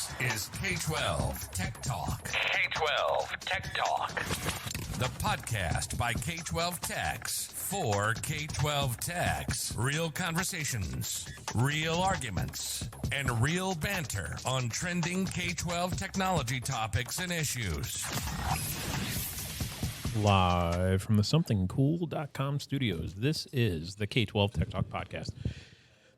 This is K-12 Tech Talk. K-12 Tech Talk. The podcast by K-12 Techs for K-12 Techs. Real conversations, real arguments, and real banter on trending K-12 technology topics and issues. Live from the somethingcool.com studios, this is the K-12 Tech Talk podcast.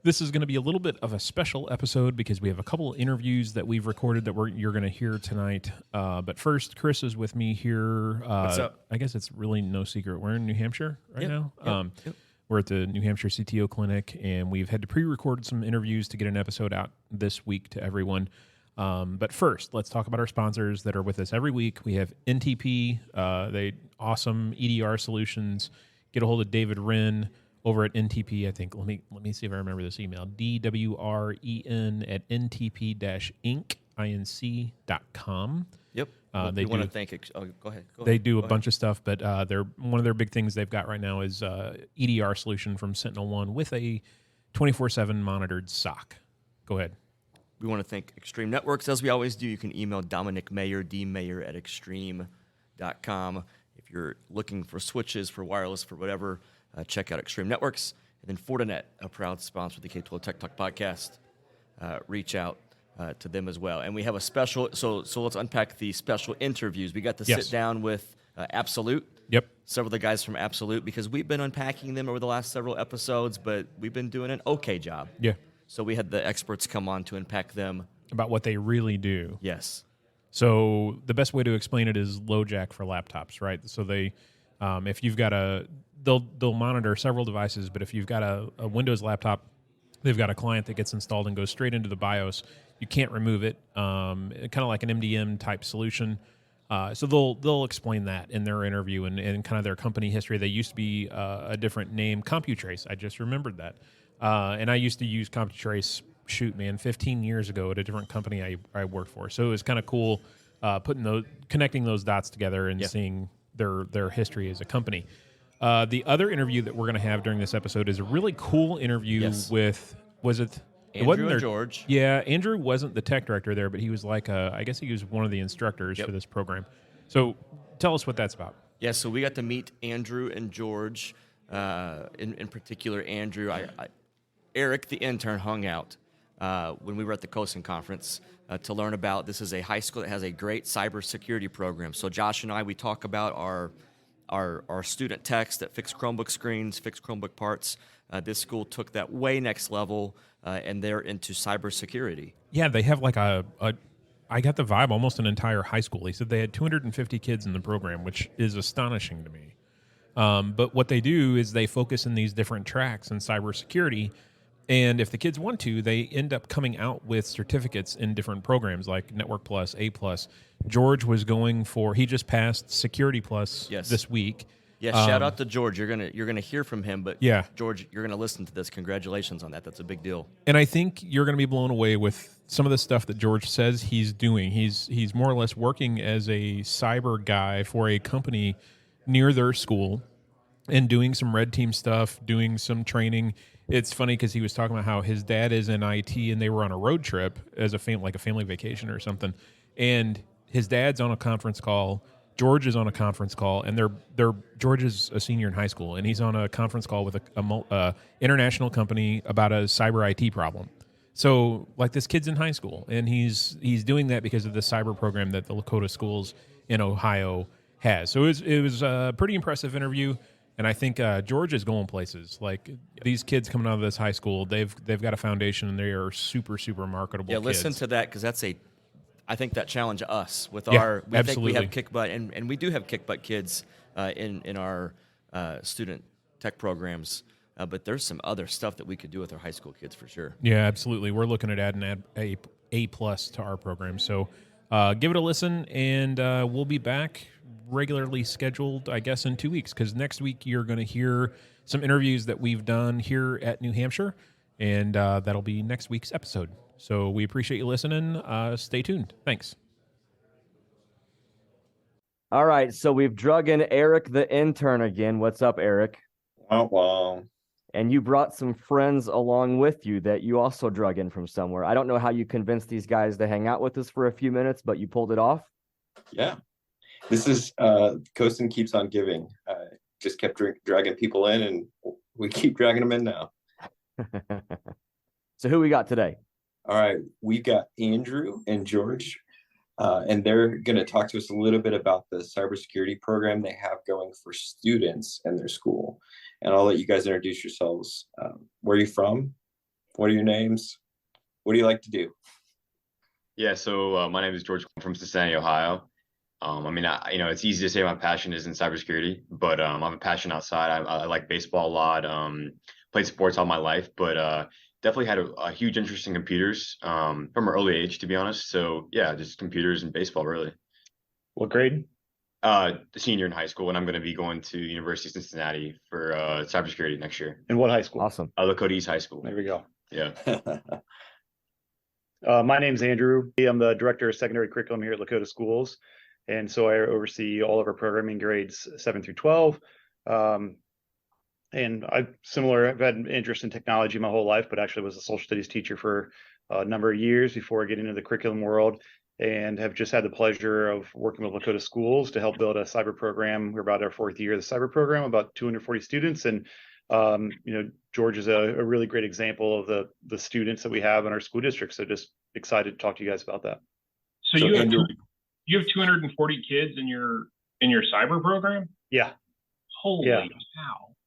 This is going to be a little bit of a special episode because we have a couple of interviews that we've recorded that you're going to hear tonight. But first, Chris is with me here. What's up? I guess it's really no secret. We're in New Hampshire right now. Yep. We're at the New Hampshire CTO Clinic, and we've had to pre-record some interviews to get an episode out this week to everyone. But first, let's talk about our sponsors that are with us every week. We have NTP, they awesome EDR solutions. Get a hold of David Wren over at NTP. I think let me see if I remember this email. DWREN at ntp-inc.com. Yep. They want to thank. Go ahead. They do a bunch of stuff, but one of their big things they've got right now is EDR solution from SentinelOne with a 24/7 monitored SOC. Go ahead. We want to thank Extreme Networks, as we always do. You can email Dominic Mayer, dmayer@extreme.com. If you're looking for switches, for wireless, for whatever, check out Extreme Networks. And then Fortinet, a proud sponsor of the K-12 Tech Talk podcast. Reach out to them as well. And we have a special, so let's unpack the special interviews. We got to sit down with Absolute. Yep. Several of the guys from Absolute, because we've been unpacking them over the last several episodes, but we've been doing an okay job. Yeah. So we had the experts come on to unpack them. About what they really do. Yes. So the best way to explain it is LoJack for laptops, right? So they, if you've got they'll monitor several devices, but if you've got a Windows laptop, they've got a client that gets installed and goes straight into the BIOS. You can't remove it. Kind of like an MDM type solution. So they'll explain that in their interview and kind of their company history. They used to be a different name, CompuTrace. I just remembered that. And I used to use CompuTrace, 15 years ago at a different company I worked for. So it was kind of cool connecting those dots together and seeing their history as a company. The other interview that we're going to have during this episode is a really cool interview with, Andrew and George. Yeah, Andrew wasn't the tech director there, but he was I guess he was one of the instructors for this program. So tell us what that's about. Yeah, so we got to meet Andrew and George. In particular, Andrew, Eric, the intern, hung out when we were at the COSIN conference to learn about. This is a high school that has a great cybersecurity program. So Josh and we talk about our student techs that fix Chromebook screens, fix Chromebook parts. This school took that way next level, and they're into cybersecurity. Yeah, they have I got the vibe, almost an entire high school. He said they had 250 kids in the program, which is astonishing to me. But what they do is they focus in these different tracks in cybersecurity. And if the kids want to, they end up coming out with certificates in different programs like Network Plus, A Plus. George was he just passed Security Plus this week. Yeah, shout out to George. You're gonna hear from him, but George, you're gonna listen to this. Congratulations on that. That's a big deal. And I think you're gonna be blown away with some of the stuff that George says he's doing. He's more or less working as a cyber guy for a company near their school and doing some red team stuff, doing some training. It's funny because he was talking about how his dad is in IT and they were on a road trip as a family vacation or something. And his dad's on a conference call. George is on a conference call, and George is a senior in high school, and he's on a conference call with a international company about a cyber IT problem. So, this kid's in high school, and he's doing that because of the cyber program that the Lakota schools in Ohio has. So it was a pretty impressive interview, and I think George is going places. These kids coming out of this high school, they've got a foundation, and they are super, super marketable kids. Listen to that, because I think that challenged us with we absolutely. think we have kick butt, and we do have kick butt kids in our student tech programs, but there's some other stuff that we could do with our high school kids for sure. Yeah, absolutely. We're looking at adding A plus to our program. So give it a listen, and we'll be back regularly scheduled, I guess, in 2 weeks, because next week you're going to hear some interviews that we've done here at New Hampshire, and that'll be next week's episode. So we appreciate you listening. Stay tuned. Thanks. All right, so we've drug in Eric the intern again. What's up, Eric? Well, And you brought some friends along with you that you also drug in from somewhere. I don't know how you convinced these guys to hang out with us for a few minutes, but you pulled it off. Yeah, this is Coastin keeps on giving. Just kept dragging people in, and we keep dragging them in now. So who we got today? All right, we've got Andrew and George, and they're going to talk to us a little bit about the cybersecurity program they have going for students in their school. And I'll let you guys introduce yourselves. Where are you from? What are your names? What do you like to do? Yeah, so my name is George. I'm from Cincinnati, Ohio. It's easy to say my passion is in cybersecurity, but I'm a passion outside. I like baseball a lot. Played sports all my life, but definitely had a huge interest in computers from an early age, to be honest. So yeah, just computers and baseball, really. What grade? The senior in high school, and I'm going to be going to University of Cincinnati for cybersecurity next year. In what high school? Awesome. Lakota East High School. There we go. Yeah. My name's Andrew. I'm the director of secondary curriculum here at Lakota Schools. And so I oversee all of our programming grades 7 through 12. And I've had an interest in technology my whole life, but actually was a social studies teacher for a number of years before getting into the curriculum world, and have just had the pleasure of working with Lakota Schools to help build a cyber program. We're about our 4th year of the cyber program, about 240 students. And, George is a really great example of the students that we have in our school district. So just excited to talk to you guys about that. So you have 240 kids in your cyber program? Yeah. Holy cow.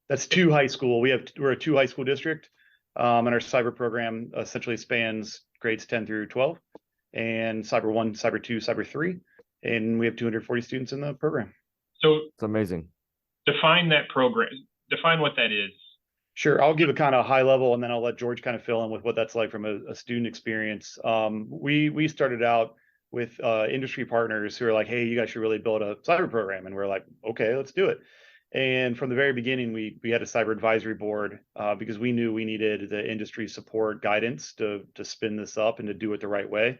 That's 2 high school. We're a 2 high school district, and our cyber program essentially spans grades 10 through 12, and cyber 1, cyber 2, cyber 3, and we have 240 students in the program. So it's amazing. Define that program. Define what that is. Sure. I'll give a kind of high level, and then I'll let George kind of fill in with what that's like from a student experience. We started out with industry partners who are like, hey, you guys should really build a cyber program. And we're like, okay, let's do it. And from the very beginning, we had a cyber advisory board because we knew we needed the industry support guidance to spin this up and to do it the right way.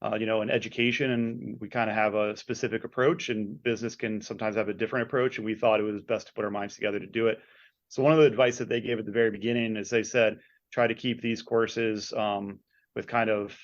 In education, and we kind of have a specific approach, and business can sometimes have a different approach. And we thought it was best to put our minds together to do it. So one of the advice that they gave at the very beginning is they said, try to keep these courses with kind of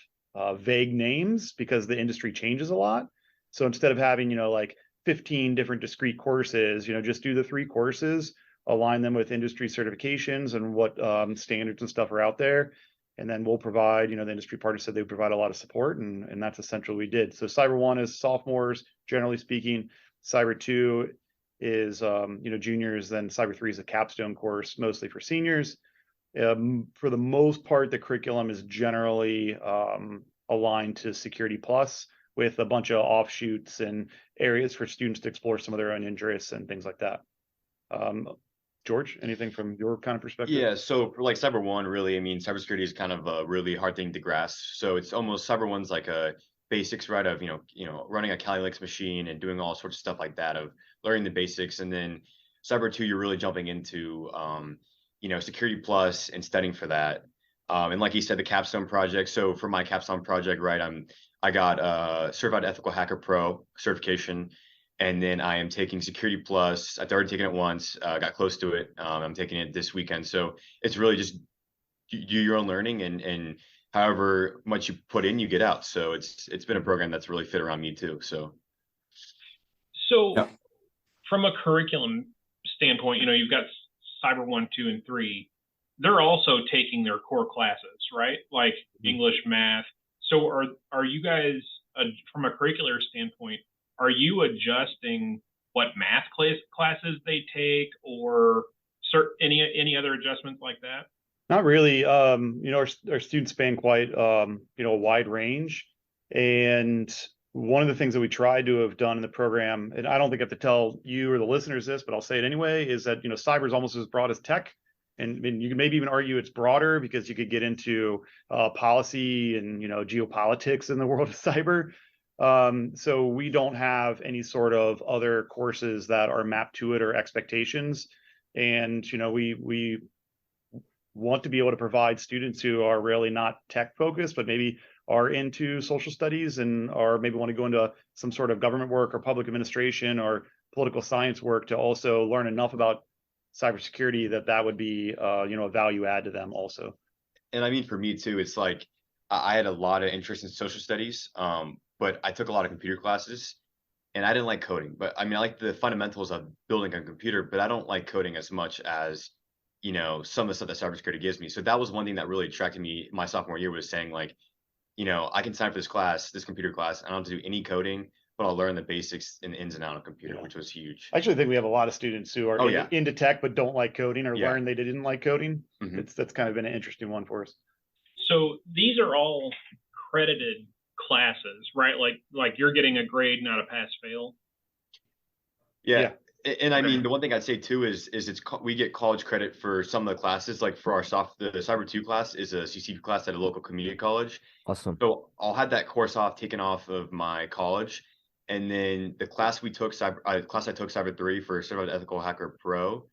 vague names because the industry changes a lot. So instead of having, like 15 different discrete courses, just do the 3 courses, align them with industry certifications and what standards and stuff are out there. And then we'll provide, the industry partners said they would provide a lot of support, and that's essentially what we did. So Cyber 1 is sophomores, generally speaking. Cyber 2 is, juniors. Then Cyber 3 is a capstone course, mostly for seniors. For the most part, the curriculum is generally aligned to Security Plus, with a bunch of offshoots and areas for students to explore some of their own interests and things like that. George, anything from your kind of perspective? Yeah, so for like Cyber 1, really, cybersecurity is kind of a really hard thing to grasp. So it's almost Cyber 1's like a basics, right, of running a Kali Linux machine and doing all sorts of stuff like that, of learning the basics. And then Cyber 2, you're really jumping into Security Plus and studying for that. And like you said, the capstone project. So for my capstone project, right, I got Certified Ethical Hacker Pro certification, and then I am taking Security Plus. I've already taken it once, got close to it. I'm taking it this weekend. So it's really just do your own learning, and however much you put in, you get out. So it's been a program that's really fit around me too. So yeah. From a curriculum standpoint, you've got Cyber 1, 2, and 3. They're also taking their core classes, right? Like English, math. So are you guys, from a curricular standpoint, are you adjusting what math classes they take, or any other adjustments like that? Not really. Our students span quite, a wide range. And one of the things that we tried to have done in the program, and I don't think I have to tell you or the listeners this, but I'll say it anyway, is that, cyber is almost as broad as tech. And you can maybe even argue it's broader because you could get into policy and, geopolitics in the world of cyber. So we don't have any sort of other courses that are mapped to it or expectations. And, we want to be able to provide students who are really not tech focused, but maybe are into social studies or maybe want to go into some sort of government work or public administration or political science work to also learn enough about cybersecurity, that would be a value add to them also. And I mean, for me too, it's like I had a lot of interest in social studies, but I took a lot of computer classes, and I didn't like coding. But I mean, I like the fundamentals of building a computer, but I don't like coding as much as some of the stuff that cybersecurity gives me. So that was one thing that really attracted me my sophomore year, was saying like, I can sign up for this class, this computer class. I don't have to do any coding, but I'll learn the basics and ins and out of computer, which was huge. I actually think we have a lot of students who are into tech but don't like coding, or learn they didn't like coding. That's kind of been an interesting one for us. So these are all credited classes, right? Like you're getting a grade, not a pass fail. Yeah. And I mean, the one thing I'd say too is we get college credit for some of the classes. Like for the Cyber 2 class is a CC class at a local community college. Awesome. So I'll have that course taken off of my college, and then the class I took Cyber 3 for Certified Ethical Hacker Pro,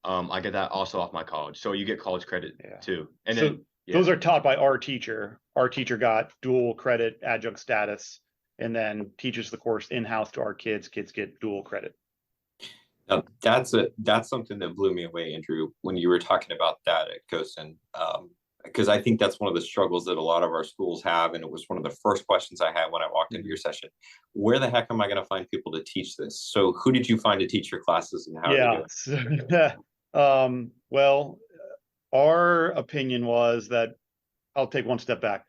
I get that also off my college. So you get college credit too. And so then those are taught by our teacher. Our teacher got dual credit adjunct status, and then teaches the course in-house to our kids. Kids get dual credit. That's something that blew me away, Andrew, when you were talking about that at COSIN, because I think that's one of the struggles that a lot of our schools have, and it was one of the first questions I had when I walked into your session. Where the heck am I going to find people to teach this? So who did you find to teach your classes, and how are they doing? Well, our opinion was that, I'll take one step back.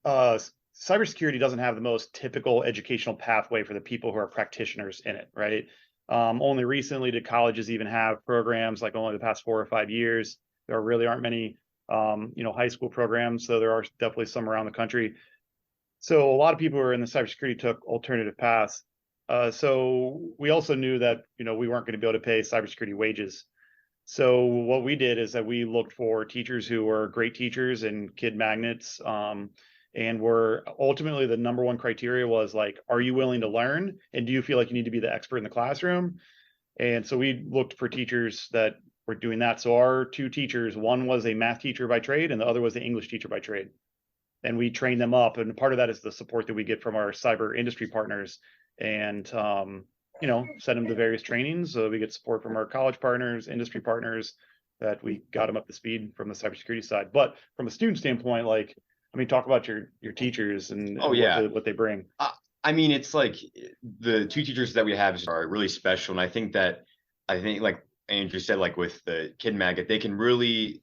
Cybersecurity doesn't have the most typical educational pathway for the people who are practitioners in it, right? Only recently did colleges even have programs, like only the past 4 or 5 years. There really aren't many, high school programs, so there are definitely some around the country. So a lot of people who are in the cybersecurity took alternative paths. So we also knew that, we weren't going to be able to pay cybersecurity wages. So what we did is that we looked for teachers who were great teachers and kid magnets, and were ultimately the number one criteria was like, are you willing to learn? And do you feel like you need to be the expert in the classroom? And so we looked for teachers that were doing that. So our 2 teachers, one was a math teacher by trade, and the other was an English teacher by trade. And we trained them up. And part of that is the support that we get from our cyber industry partners, and, send them to various trainings. So we get support from our college partners, industry partners, that we got them up to speed from the cybersecurity side. But from a student standpoint, talk about your teachers and what they bring. I mean, it's like the 2 teachers that we have are really special. And I think like Andrew said, like with the Kid Magnet, they can really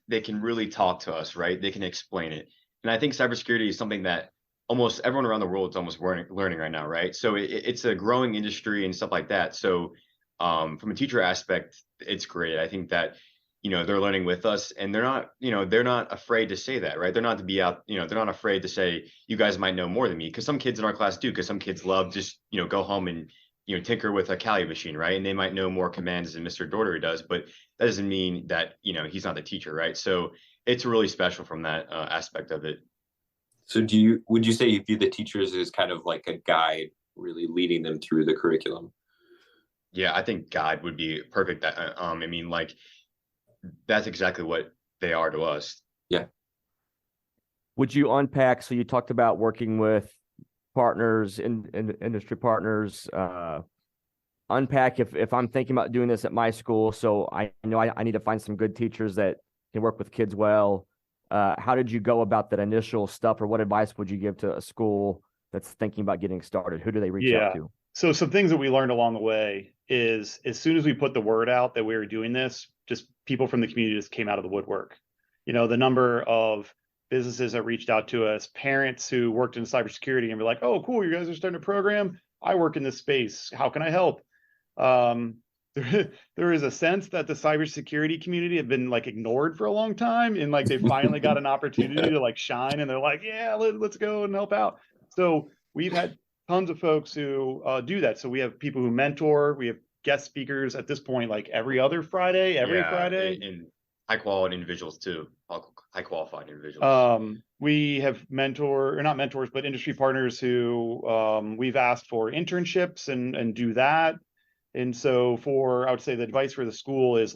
talk to us, right? They can explain it. And I think cybersecurity is something that almost everyone around the world is almost learning right now, right? So it's a growing industry and stuff like that. So from a teacher aspect, it's great. I think that they're learning with us, and they're not afraid to say that, right? They're not not afraid to say, you guys might know more than me, because some kids in our class do, because some kids love just, go home and, tinker with a Kali machine, right? And they might know more commands than Mr. Dordery does, but that doesn't mean that, he's not the teacher, right? So it's really special from that aspect of it. So would you say you view the teachers as kind of like a guide, really leading them through the curriculum? Yeah, I think guide would be perfect. That's exactly what they are to us. Yeah. Would you unpack? So you talked about working with partners in industry partners. Unpack if I'm thinking about doing this at my school. So I know I need to find some good teachers that can work with kids well. How did you go about that initial stuff, or what advice would you give to a school that's thinking about getting started? Who do they reach out to? So some things that we learned along the way is, as soon as we put the word out that we were doing this, just people from the community just came out of the woodwork. The number of businesses that reached out to us, parents who worked in cybersecurity and were like, oh, cool, you guys are starting a program. I work in this space. How can I help? There is a sense that the cybersecurity community have been ignored for a long time, and they finally got an opportunity to shine, and they're like, yeah, let's go and help out. So we've had tons of folks who do that. So we have people who mentor. We have guest speakers at this point, every other Friday, every Friday. And high quality individuals too, high qualified individuals. We have not mentors, but industry partners who we've asked for internships and do that. And so I would say the advice for the school is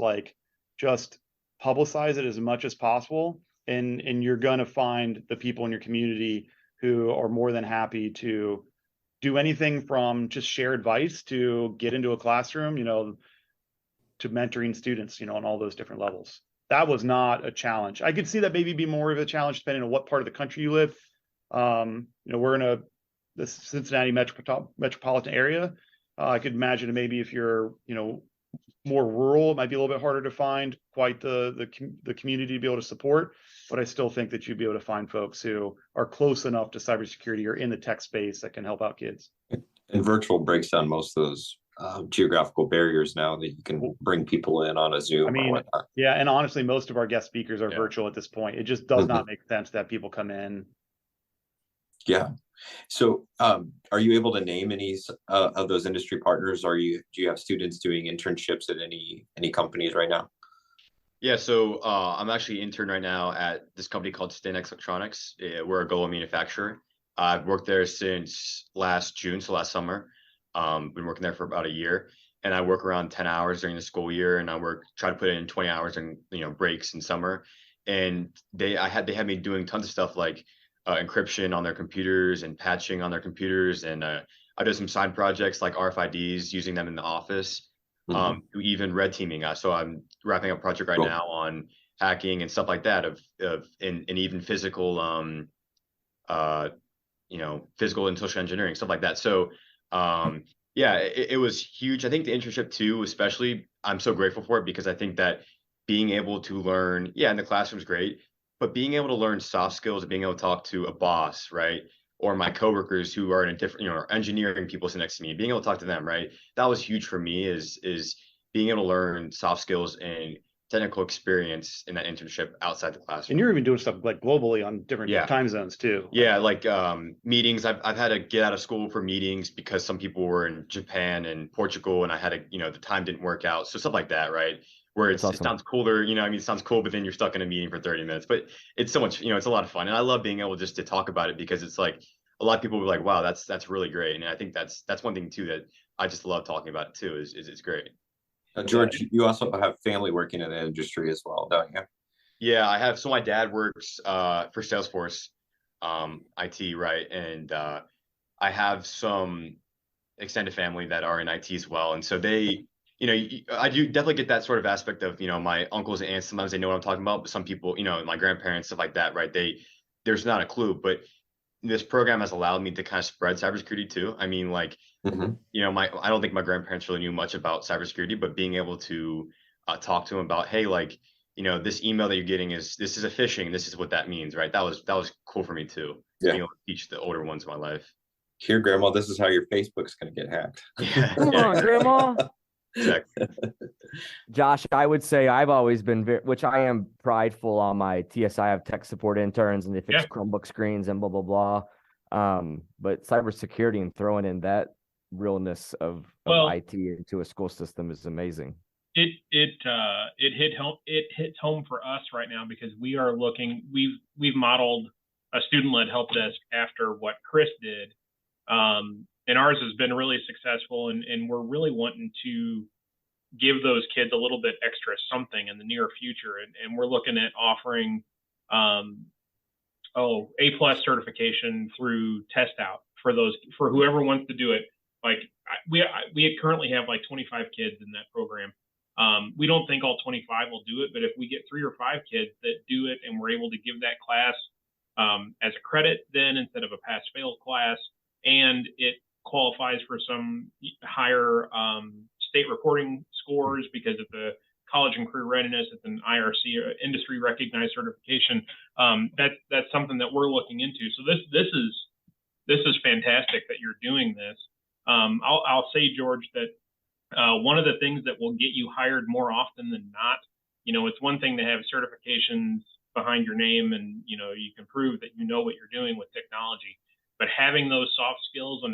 just publicize it as much as possible. And you're going to find the people in your community who are more than happy to do anything from just share advice to get into a classroom, mentoring students, on all those different levels. That was not a challenge. I could see that maybe be more of a challenge depending on what part of the country you live. We're in the Cincinnati metropolitan area. I could imagine maybe if you're, more rural, it might be a little bit harder to find quite the community to be able to support. But I still think that you'd be able to find folks who are close enough to cybersecurity or in the tech space that can help out kids. And virtual breaks down most of those geographical barriers now that you can bring people in on a Zoom or whatnot. Yeah, and honestly, most of our guest speakers are virtual at this point. It just does not make sense that people come in. Yeah. So are you able to name any of those industry partners? Do you have students doing internships at any companies right now? Yeah, so I'm actually intern right now at this company called STINX Electronics. We're a global manufacturer. I've worked there since last June, so last summer. Been working there for about a year, and I work around 10 hours during the school year, and try to put in 20 hours in breaks in summer. And they had me doing tons of stuff like encryption on their computers and patching on their computers, and I did some side projects like RFIDs, using them in the office, even red teaming. So I'm wrapping up a project right now on hacking and stuff like that and even physical physical and social engineering, stuff like that. So it was huge. I think the internship too, especially, I'm so grateful for it, because I think that being able to learn, in the classroom is great, but being able to learn soft skills, being able to talk to a boss, right? Or my coworkers who are in a different, engineering people sitting next to me, being able to talk to them, right? That was huge for me, is being able to learn soft skills and technical experience in that internship outside the classroom. And you're even doing stuff like globally on different time zones too. Yeah, like meetings. I've had to get out of school for meetings because some people were in Japan and Portugal, and I had to, the time didn't work out. So stuff like that, right? Where it sounds cooler, it sounds cool, but then you're stuck in a meeting for 30 minutes. But it's so much, it's a lot of fun. And I love being able just to talk about it, because it's like a lot of people were like, wow, that's really great. And I think that's one thing too that I just love talking about it too, is it's great. George, you also have family working in the industry as well, don't you? Yeah, I have. So my dad works for Salesforce IT, right? And I have some extended family that are in IT as well. And so they, I do definitely get that sort of aspect of, my uncles and aunts, sometimes they know what I'm talking about, but some people, my grandparents, stuff like that, right? There's not a clue, but this program has allowed me to kind of spread cybersecurity too. I mean, like, I don't think my grandparents really knew much about cybersecurity, but being able to talk to them about, hey, like, this email that you're getting this is a phishing. This is what that means, right? That was cool for me too. Yeah. Being able to teach the older ones in my life. Here, Grandma, this is how your Facebook's going to get hacked. Come on, Grandma. Exactly. Josh, I would say I've always been which I am prideful on my TSI. I have tech support interns, and they fix Chromebook screens and blah, blah, blah. But cybersecurity and throwing in that realness of IT into a school system is amazing. It hits home for us right now, because we are looking, we've modeled a student-led help desk after what Chris did. And ours has been really successful, and we're really wanting to give those kids a little bit extra something in the near future. And we're looking at offering A+ certification through test out for whoever wants to do it. Like we currently have like 25 kids in that program. We don't think all 25 will do it, but if we get 3 or 5 kids that do it, and we're able to give that class as a credit then instead of a pass-fail class, and it qualifies for some higher state reporting scores because of the college and career readiness, it's an IRC industry recognized certification. That's something that we're looking into. So this is fantastic that you're doing this. I'll say, George, that one of the things that will get you hired more often than not, it's one thing to have certifications behind your name, and you can prove that you know what you're doing with technology. But having those soft skills and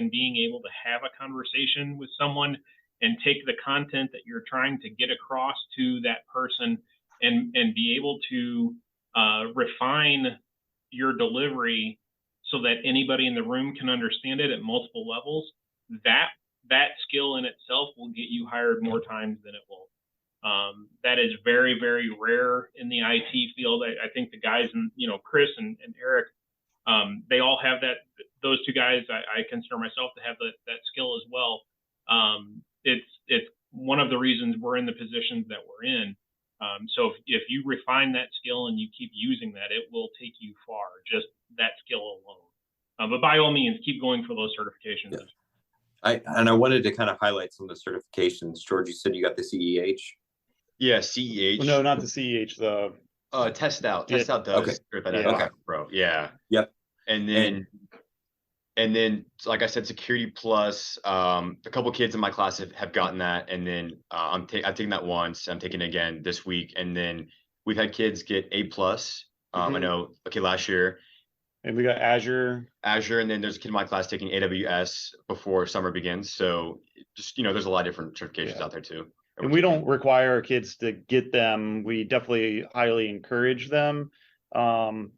being able to have a conversation with someone and take the content that you're trying to get across to that person and be able to refine your delivery so that anybody in the room can understand it at multiple levels, that skill in itself will get you hired more times than it will. That is very, very rare in the IT field. I think the guys, Chris and Eric, they all have that. Those two guys, I consider myself to have that skill as well. It's one of the reasons we're in the positions that we're in. So if you refine that skill and you keep using that, it will take you far, just that skill alone. But by all means, keep going for those certifications. Yeah. I wanted to kind of highlight some of the certifications. George, you said you got the CEH. Yeah, CEH. Well, no, not the CEH. The Test out. Yeah. Test out does. Okay. Okay, bro. Yeah. Yep. And then, like I said, Security Plus. A couple kids in my class have gotten that, and then I've taken that once. I'm taking it again this week, and then we've had kids get A plus. I know. Okay, last year. And we got Azure. And then there's a kid in my class taking AWS before summer begins. So just there's a lot of different certifications out there too. And we don't require our kids to get them. We definitely highly encourage them. And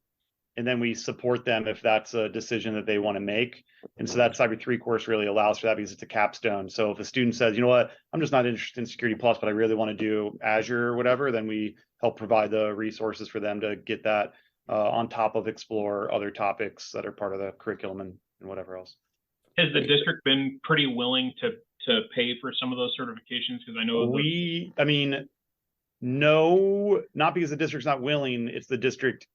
then we support them if that's a decision that they want to make. And so that Cyber 3 course really allows for that because it's a capstone. So if a student says, you know what, I'm just not interested in Security Plus, but I really want to do Azure or whatever, then we help provide the resources for them to get that on top of explore other topics that are part of the curriculum and whatever else. Has the district been pretty willing to pay for some of those certifications? Because I know no, not because the district's not willing. It's the district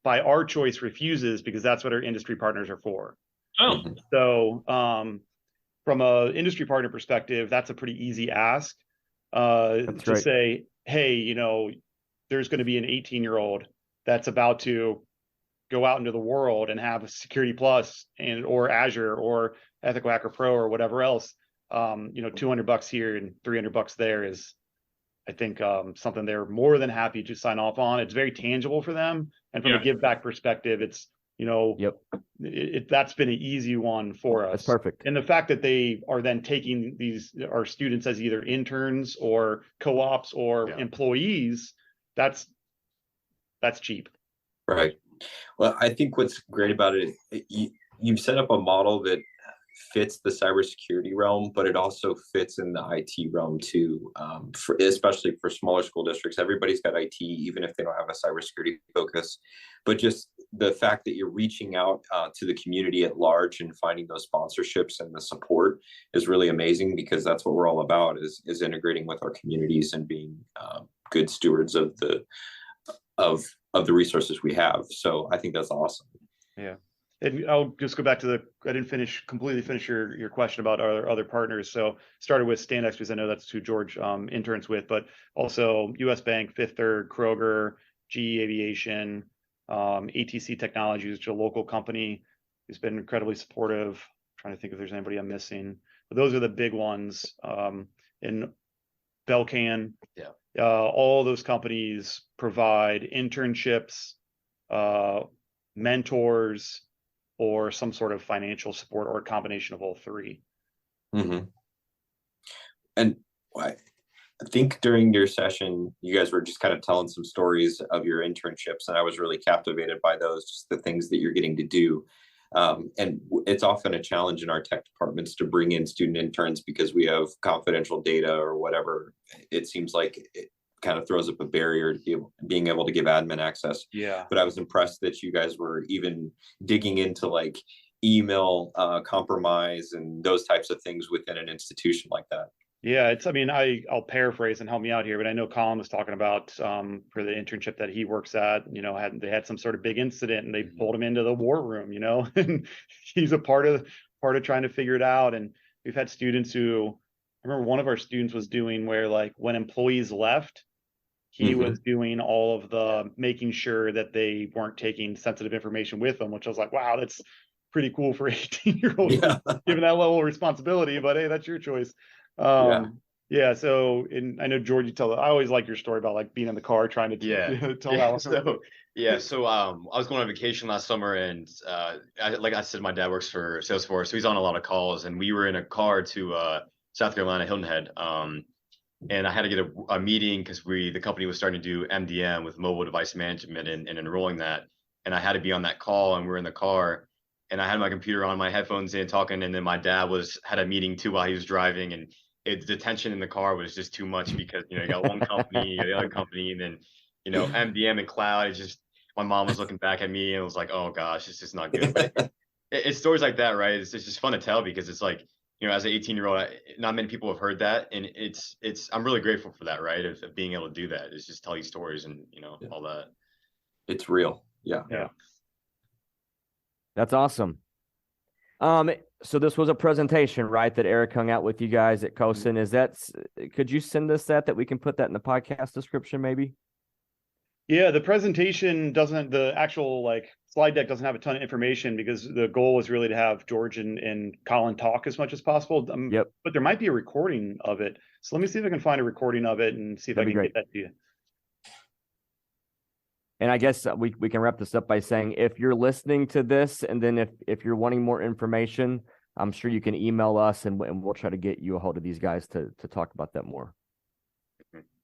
by our choice refuses because that's what our industry partners are for. Oh, so from a industry partner perspective, that's a pretty easy ask to say, hey, there's going to be an 18-year-old that's about to go out into the world and have a Security Plus or Azure or Ethical Hacker Pro or whatever else. $200 here and $300 there is, I think, something they're more than happy to sign off on. It's very tangible for them, and from a give back perspective, it's that's been an easy one for us. That's perfect. And the fact that they are then taking our students as either interns or co-ops or employees, that's cheap. Right. Well, I think what's great about it, you've set up a model that fits the cybersecurity realm, but it also fits in the IT realm too, especially for smaller school districts. Everybody's got IT, even if they don't have a cybersecurity focus. But just the fact that you're reaching out to the community at large and finding those sponsorships and the support is really amazing, because that's what we're all about, is integrating with our communities and being good stewards of the resources we have. So I think that's awesome. Yeah. And I'll just go back to I didn't completely finish your question about our other partners. So started with Standex because I know that's who George interns with, but also US Bank, Fifth Third, Kroger, GE Aviation, ATC Technologies, which is a local company who's been incredibly supportive. I'm trying to think if there's anybody I'm missing, but those are the big ones. In Belcan, all those companies provide internships, mentors, or some sort of financial support, or a combination of all three. Mm-hmm. And I think during your session, you guys were just kind of telling some stories of your internships, and I was really captivated by those, just the things that you're getting to do. And it's often a challenge in our tech departments to bring in student interns because we have confidential data or whatever. It seems like it kind of throws up a barrier to being able to give admin access. Yeah. But I was impressed that you guys were even digging into like email compromise and those types of things within an institution like that. Yeah, I'll paraphrase and help me out here, but I know Colin was talking about for the internship that he works at, they had some sort of big incident and they pulled him into the war room, and he's a part of trying to figure it out. And we've had students who, I remember one of our students was doing where, like, when employees left, he was doing all of the making sure that they weren't taking sensitive information with them, which I was like, wow, that's pretty cool for 18-year-olds, given that level of responsibility, but hey, that's your choice. So, and I know, George, I always like your story about like being in the car trying to tell that one. So I was going on vacation last summer, and like I said, my dad works for Salesforce, so he's on a lot of calls, and we were in a car to South Carolina, Hilton Head, and I had to get a meeting because the company was starting to do MDM with mobile device management and enrolling that, and I had to be on that call, and we were in the car, and I had my computer on, my headphones in, talking, and then my dad had a meeting too while he was driving, and the tension in the car was just too much because you got one company, you got the other company, and then MDM and cloud. It's just, my mom was looking back at me and was like, oh gosh, it's just not good. But it's stories like that, right? It's just fun to tell because it's like, as an 18-year-old, not many people have heard that, and I'm really grateful for that, right? Of being able to do that, is just tell these stories and all that. It's real. Yeah. That's awesome. So this was a presentation, right, that Eric hung out with you guys at COSIN. Could you send us that we can put that in the podcast description maybe? Yeah, the presentation the actual slide deck doesn't have a ton of information, because the goal was really to have George and Colin talk as much as possible. Yep. But there might be a recording of it. So let me see if I can find a recording of it and see if I can get that to you. And I guess we can wrap this up by saying, if you're listening to this, and then if you're wanting more information, I'm sure you can email us, and we'll try to get you a hold of these guys to talk about that more.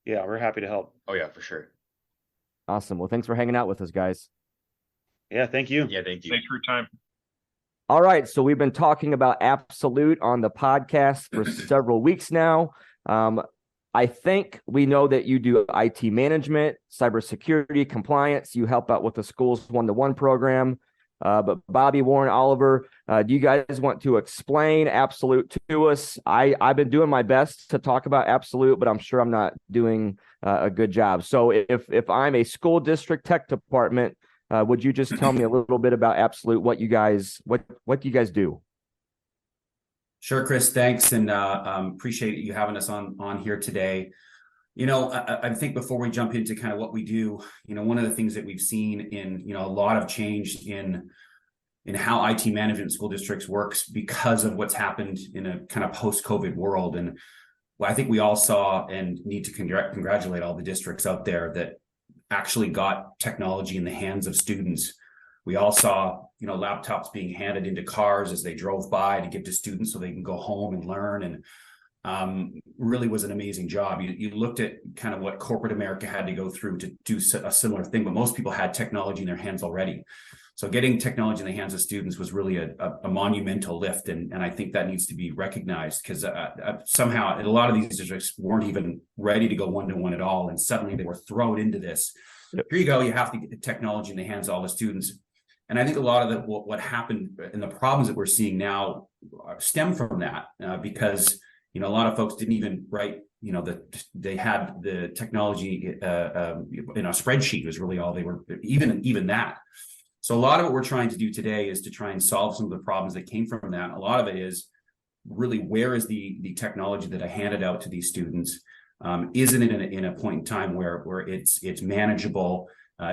Yeah, we're happy to help. Oh yeah, for sure. Awesome. Well, thanks for hanging out with us, guys. Yeah, thank you. Yeah, thank you. Thanks for your time. All right. So we've been talking about Absolute on the podcast for several weeks now. I think we know that you do IT management, cybersecurity, compliance. You help out with the school's one-to-one program. But Bobby, Warren, Oliver, do you guys want to explain Absolute to us? I've been doing my best to talk about Absolute, but I'm sure I'm not doing a good job. So if I'm a school district tech department, would you just tell me a little bit about Absolute, what do you guys do? Sure, Chris, thanks. And appreciate you having us on here today. I think before we jump into kind of what we do, one of the things that we've seen in, a lot of change in how IT management in school districts works because of what's happened in a kind of post-COVID world. And I think we all saw and need to congratulate all the districts out there that actually got technology in the hands of students. We all saw, laptops being handed into cars as they drove by to give to students so they can go home and learn. And really was an amazing job. You looked at kind of what corporate America had to go through to do a similar thing, but most people had technology in their hands already. So getting technology in the hands of students was really a monumental lift. And I think that needs to be recognized, because somehow a lot of these districts weren't even ready to go one-to-one at all. And suddenly they were thrown into this. Yep. Here you go. You have to get the technology in the hands of all the students. And I think a lot of what happened and the problems that we're seeing now stem from that, because a lot of folks didn't even write, they had the technology in a spreadsheet was really all they were, even that. So a lot of what we're trying to do today is to try and solve some of the problems that came from that. A lot of it is really, where is the technology that I handed out to these students? Isn't it in a point in time where it's manageable?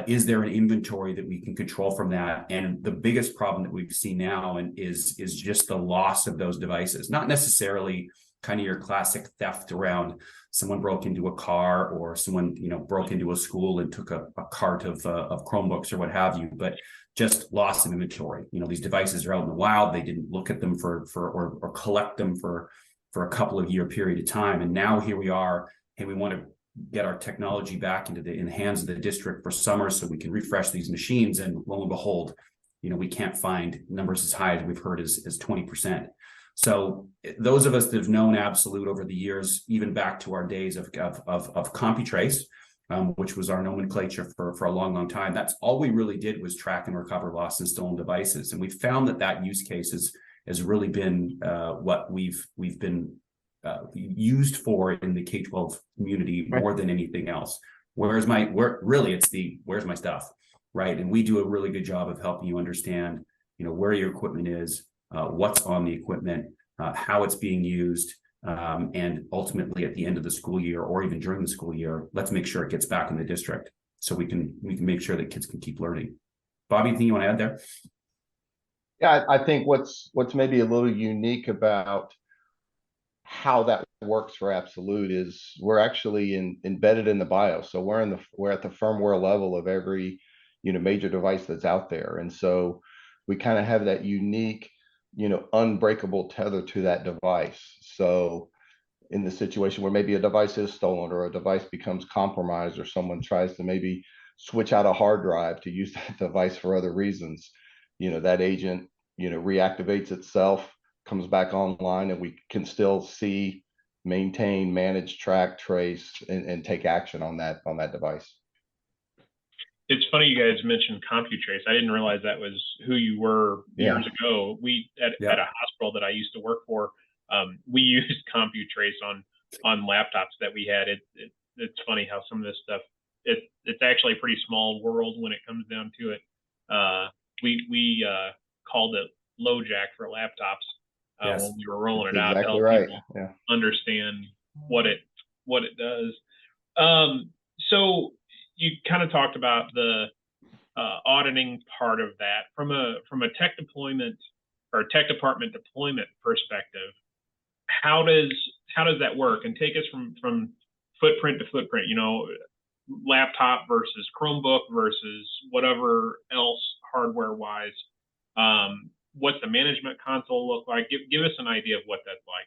Is there an inventory that we can control from that? And the biggest problem that we've seen now is just the loss of those devices, not necessarily kind of your classic theft around someone broke into a car, or someone broke into a school and took a cart of Chromebooks or what have you, but just loss of inventory. These devices are out in the wild. They didn't look at them or collect them for a couple of year period of time, and now here we are. Hey, we want to get our technology back in the hands of the district for summer so we can refresh these machines, and lo and behold, we can't find numbers as high as we've heard as 20%. So those of us that have known Absolute over the years, even back to our days of CompuTrace, which was our nomenclature for a long time, that's all we really did was track and recover lost and stolen devices. And we found that use case has really been what we've been used for in the K-12 community more than anything else. Where's my stuff, right? And we do a really good job of helping you understand, where your equipment is, what's on the equipment, how it's being used, and ultimately at the end of the school year, or even during the school year, let's make sure it gets back in the district so we can make sure that kids can keep learning. Bobby, anything you want to add there? Yeah, I think what's maybe a little unique about how that works for Absolute is we're actually embedded in the BIOS. So we're at the firmware level of every major device that's out there, and so we kind of have that unique unbreakable tether to that device. So in the situation where maybe a device is stolen, or a device becomes compromised, or someone tries to maybe switch out a hard drive to use that device for other reasons, that agent reactivates itself, comes back online, and we can still see, maintain, manage, track, trace, and take action on that device. It's funny you guys mentioned CompuTrace. I didn't realize that was who you were years ago. We at a hospital that I used to work for, We used CompuTrace on laptops that we had. It's funny how some of this stuff, it's actually a pretty small world when it comes down to it. We called it LoJack for laptops Yes. when we were rolling it That's out to exactly help right. people Yeah. understand what it does. So you kind of talked about the auditing part of that from a tech deployment or tech department deployment perspective. How does that work? And take us from footprint to footprint. Laptop versus Chromebook versus whatever else hardware wise. What's the management console look like? Give us an idea of what that's like.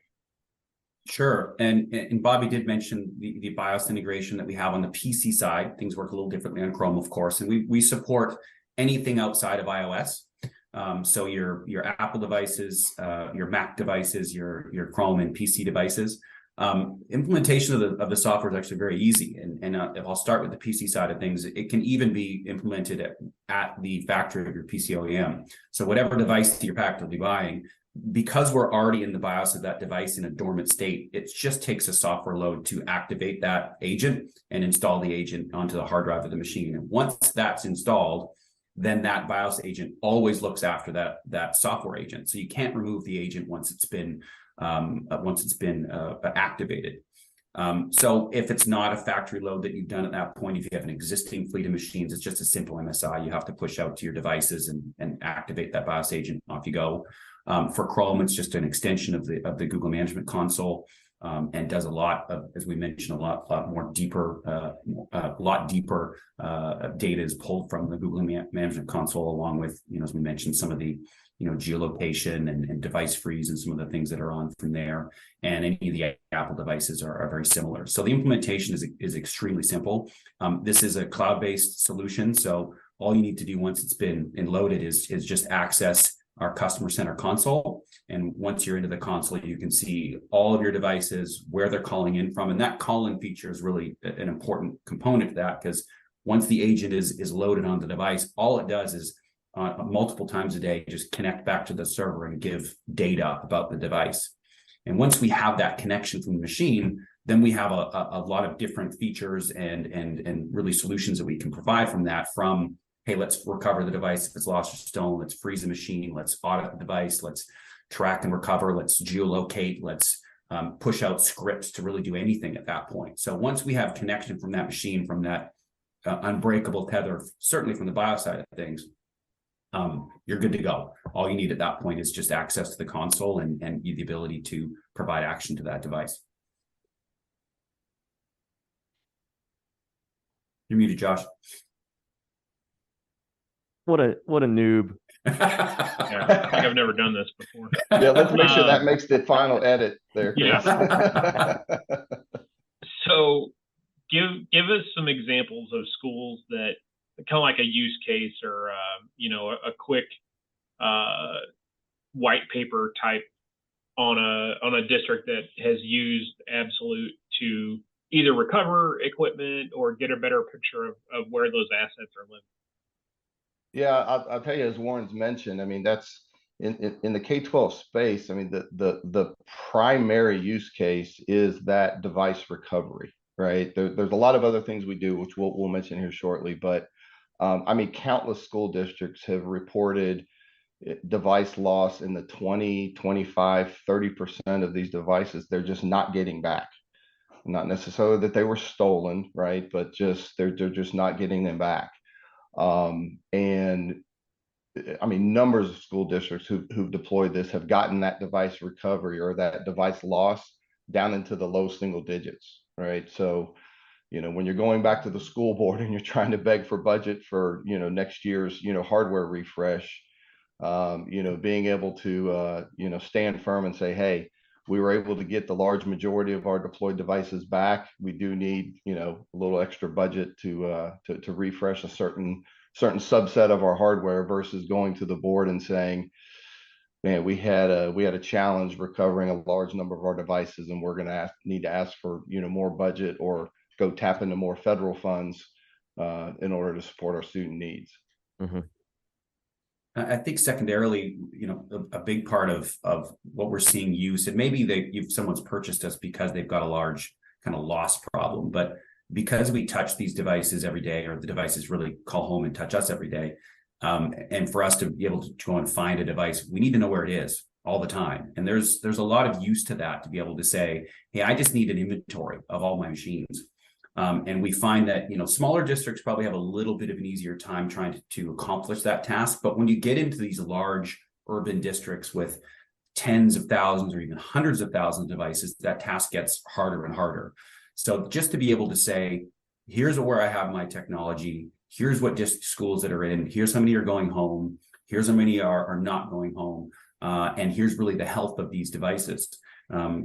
Sure. And Bobby did mention the BIOS integration that we have on the PC side. Things work a little differently on Chrome, of course, and we support anything outside of iOS. So your Apple devices, your Mac devices, your Chrome and PC devices. Implementation of the software is actually very easy. And if I'll start with the PC side of things, it can even be implemented at the factory of your PC OEM. So whatever device that your pack will be buying, because we're already in the BIOS of that device in a dormant state, it just takes a software load to activate that agent and install the agent onto the hard drive of the machine. And once that's installed, then that BIOS agent always looks after that software agent. So you can't remove the agent once it's been activated. So if it's not a factory load that you've done at that point, if you have an existing fleet of machines, it's just a simple MSI. You have to push out to your devices and activate that BIOS agent. Off you go. For Chrome, it's just an extension of the Google Management Console, and does a lot of, as we mentioned, a lot more deeper, data is pulled from the Google Management Console, along with, as we mentioned, some of the geolocation and device freeze and some of the things that are on from there. And any of the Apple devices are very similar. So the implementation is extremely simple. This is a cloud-based solution, so all you need to do once it's been loaded is just access our customer center console. And once you're into the console, you can see all of your devices, where they're calling in from. And that call-in feature is really an important component to that, because once the agent is loaded on the device, all it does is multiple times a day, just connect back to the server and give data about the device. And once we have that connection from the machine, then we have a lot of different features and really solutions that we can provide from that, from, hey, let's recover the device if it's lost or stolen, let's freeze the machine, let's audit the device, let's track and recover, let's geolocate, let's push out scripts to really do anything at that point. So once we have connection from that machine, from that unbreakable tether, certainly from the BIOS side of things, you're good to go. All you need at that point is just access to the console and the ability to provide action to that device. You're muted, Josh. What a noob. Yeah, I think I've never done this before. Yeah, let's make sure that makes the final edit there, Chris. Yeah. So give us some examples of schools that kind of like a use case, or a quick white paper type on a district that has used Absolute to either recover equipment or get a better picture of where those assets are living. Yeah, I'll tell you, as Warren's mentioned, I mean, that's in the K-12 space. I mean, the primary use case is that device recovery, right? There's a lot of other things we do, which we'll mention here shortly, but I mean, countless school districts have reported device loss in the 20, 25, 30% of these devices. They're just not getting back. Not necessarily that they were stolen, right? But just they're just not getting them back. And I mean, numbers of school districts who've deployed this have gotten that device recovery or that device loss down into the low single digits, right? So, when you're going back to the school board and you're trying to beg for budget for, next year's, hardware refresh, being able to, stand firm and say, hey, we were able to get the large majority of our deployed devices back. We do need, a little extra budget to refresh a certain subset of our hardware, versus going to the board and saying, man, we had a challenge recovering a large number of our devices, and we're going to need to ask for, more budget, or go tap into more federal funds in order to support our student needs. Mm-hmm. I think secondarily, a big part of what we're seeing use, and maybe someone's purchased us because they've got a large kind of loss problem, but because we touch these devices every day, or the devices really call home and touch us every day, and for us to be able to go and find a device, we need to know where it is all the time. And there's a lot of use to that, to be able to say, hey, I just need an inventory of all my machines. And we find that, smaller districts probably have a little bit of an easier time trying to accomplish that task. But when you get into these large urban districts with tens of thousands or even hundreds of thousands of devices, that task gets harder and harder. So just to be able to say, here's where I have my technology, here's what schools that are in, here's how many are going home, here's how many are not going home, and here's really the health of these devices.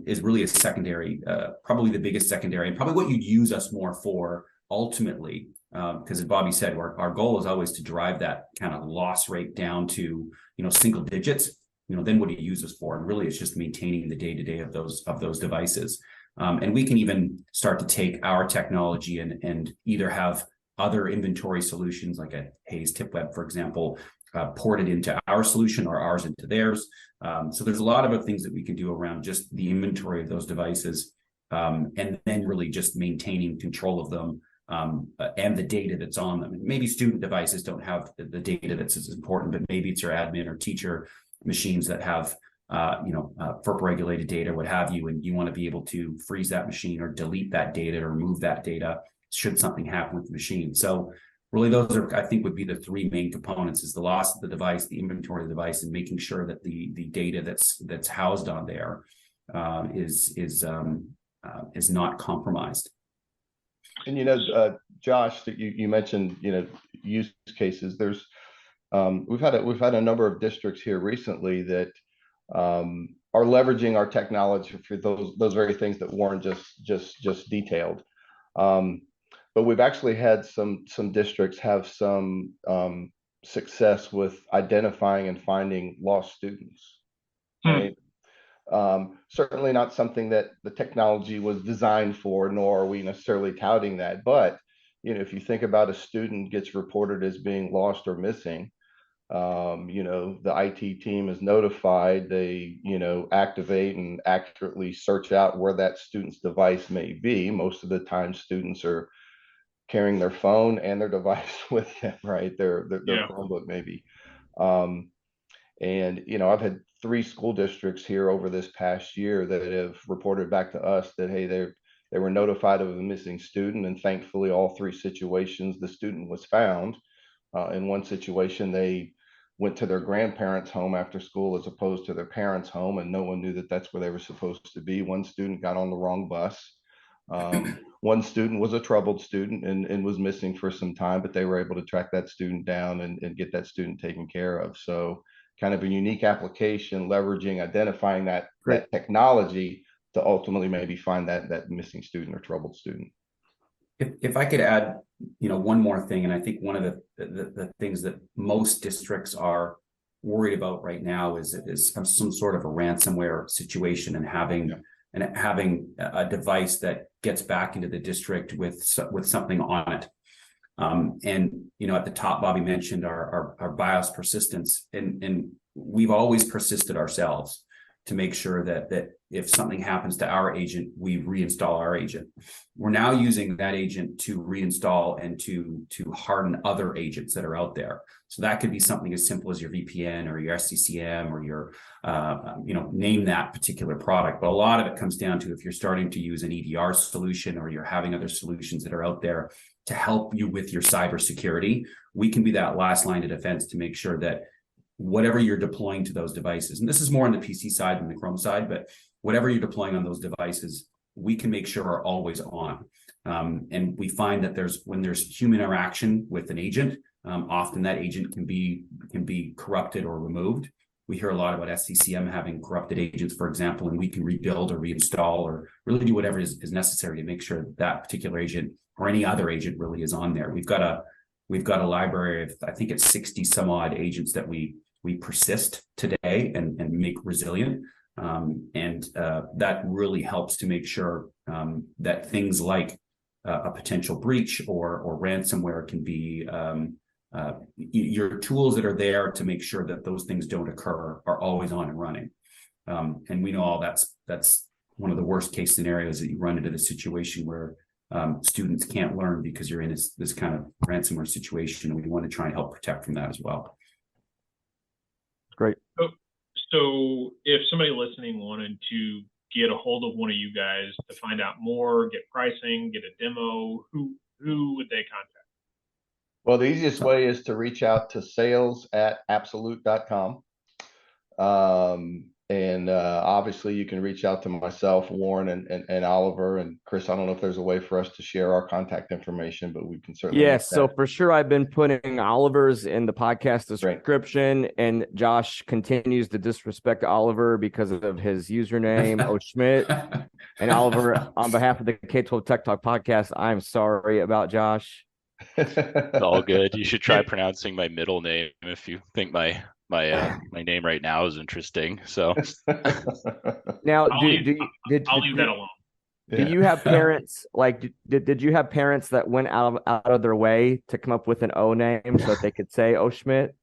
Is really a secondary, probably the biggest secondary, and probably what you'd use us more for ultimately, because as Bobby said, our goal is always to drive that kind of loss rate down to, single digits. Then what do you use us for? And really, it's just maintaining the day-to-day of those devices. And we can even start to take our technology and either have other inventory solutions like a Hayes TipWeb, for example, ported into our solution or ours into theirs. So there's a lot of things that we can do around just the inventory of those devices, and then really just maintaining control of them, and the data that's on them. And maybe student devices don't have the data that's as important, but maybe it's your admin or teacher machines that have FERPA regulated data, what have you, and you want to be able to freeze that machine or delete that data or remove that data should something happen with the machine. So really, those are, I think, would be the three main components: is the loss of the device, the inventory of the device, and making sure that the data that's housed on there is not compromised. And Josh, that you mentioned, use cases. There's we've had a number of districts here recently that are leveraging our technology for those very things that Warren just detailed. But we've actually had some districts have some success with identifying and finding lost students. Right? Certainly not something that the technology was designed for, nor are we necessarily touting that. But if you think about a student gets reported as being lost or missing, the IT team is notified. They activate and accurately search out where that student's device may be. Most of the time, students are carrying their phone and their device with them, right? Their Chromebook maybe. And I've had 3 school districts here over this past year that have reported back to us that, hey, they were notified of a missing student, and thankfully all 3 situations the student was found. In one situation, they went to their grandparents' home after school as opposed to their parents' home, and no one knew that that's where they were supposed to be. One student got on the wrong bus. One student was a troubled student and was missing for some time, but they were able to track that student down and get that student taken care of. So kind of a unique application, leveraging, identifying that technology to ultimately maybe find that missing student or troubled student. If I could add, one more thing, and I think one of the things that most districts are worried about right now is some sort of a ransomware situation, and having a device that gets back into the district with something on it. And at the top, Bobby mentioned our BIOS persistence, and we've always persisted ourselves to make sure that if something happens to our agent, we reinstall our agent. We're now using that agent to reinstall and to harden other agents that are out there. So that could be something as simple as your VPN or your SCCM or your, name that particular product. But a lot of it comes down to if you're starting to use an EDR solution or you're having other solutions that are out there to help you with your cybersecurity, we can be that last line of defense to make sure that whatever you're deploying to those devices, and this is more on the PC side than the Chrome side, but whatever you're deploying on those devices, we can make sure are always on. And we find that when there's human interaction with an agent, often that agent can be corrupted or removed. We hear a lot about SCCM having corrupted agents, for example, and we can rebuild or reinstall or really do whatever is necessary to make sure that particular agent or any other agent really is on there. We've got a library of, I think it's 60 some odd agents that we persist today and make resilient. And that really helps to make sure that things like a potential breach or ransomware can be your tools that are there to make sure that those things don't occur are always on and running. And we know all that's one of the worst case scenarios, that you run into the situation where students can't learn because you're in this kind of ransomware situation, and we want to try and help protect from that as well. Great. So if somebody listening wanted to get a hold of one of you guys to find out more, get pricing, get a demo, who would they contact? Well, the easiest way is to reach out to sales@absolute.com. And obviously you can reach out to myself, Warren, and Oliver, and Chris. I don't know if there's a way for us to share our contact information, but we can certainly. Yes. So for sure, I've been putting Oliver's in the podcast description, and Josh continues to disrespect Oliver because of his username, Schmidt. And Oliver, on behalf of the K-12 Tech Talk podcast, I'm sorry about Josh. It's all good. You should try pronouncing my middle name if you think my name right now is interesting. So now, I'll leave that alone. Do you have parents did you have parents that went out of their way to come up with an O name so that they could say O Schmidt?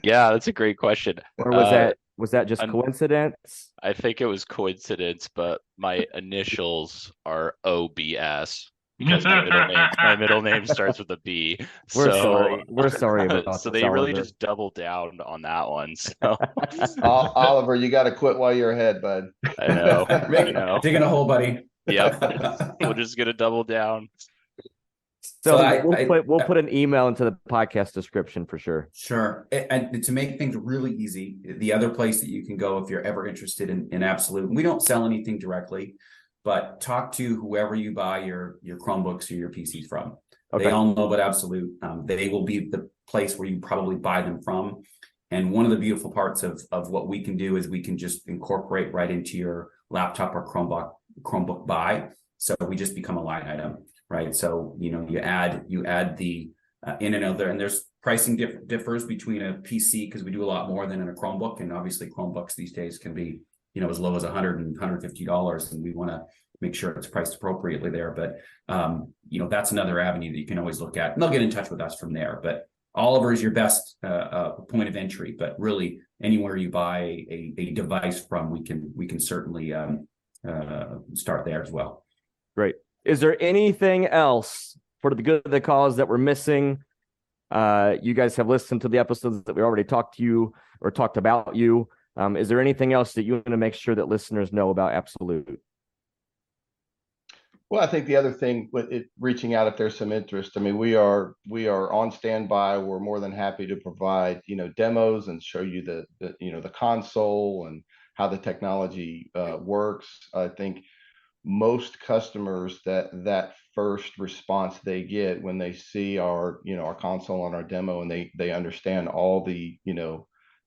Yeah, that's a great question. Or was that just coincidence? I think it was coincidence, but my initials are OBS. Because my middle name starts with a B. We're sorry about that. So they really just doubled down on that one. So Oliver, you got to quit while you're ahead, bud. I know. Digging a hole, buddy. Yep. We're just gonna double down. So we'll put an email into the podcast description for sure. Sure. And to make things really easy, the other place that you can go if you're ever interested in Absolute, we don't sell anything directly, but talk to whoever you buy your Chromebooks or your PCs from. Okay. They all know about Absolute. They will be the place where you probably buy them from. And one of the beautiful parts of what we can do is we can just incorporate right into your laptop or Chromebook buy. So we just become a line item, right? So, you add the in and out there, and there's pricing differs between a PC because we do a lot more than in a Chromebook. And obviously Chromebooks these days can be as low as $100 and $150, and we want to make sure it's priced appropriately there. But that's another avenue that you can always look at, and they'll get in touch with us from there. But Oliver is your best point of entry. But really, anywhere you buy a device from, we can certainly start there as well. Great. Is there anything else for the good of the cause that we're missing? You guys have listened to the episodes that we already talked about you. Is there anything else that you want to make sure that listeners know about Absolute? Well, I think the other thing with it, reaching out if there's some interest. I mean, we are on standby. We're more than happy to provide demos and show you the console and how the technology works. I think most customers that first response they get when they see our console and our demo, and they understand all the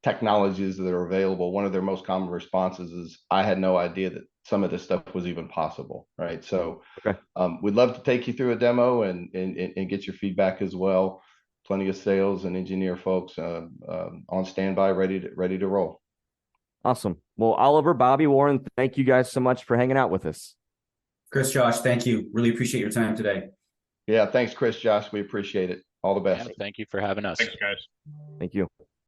technologies that are available, one of their most common responses is, I had no idea that some of this stuff was even possible, right? So we'd love to take you through a demo and get your feedback as well. Plenty of sales and engineer folks on standby, ready to roll. Awesome. Well, Oliver, Bobby, Warren, thank you guys so much for hanging out with us. Chris, Josh, thank you. Really appreciate your time today. Yeah, thanks, Chris, Josh. We appreciate it. All the best. Yeah, thank you for having us. Thanks, guys. Thank you.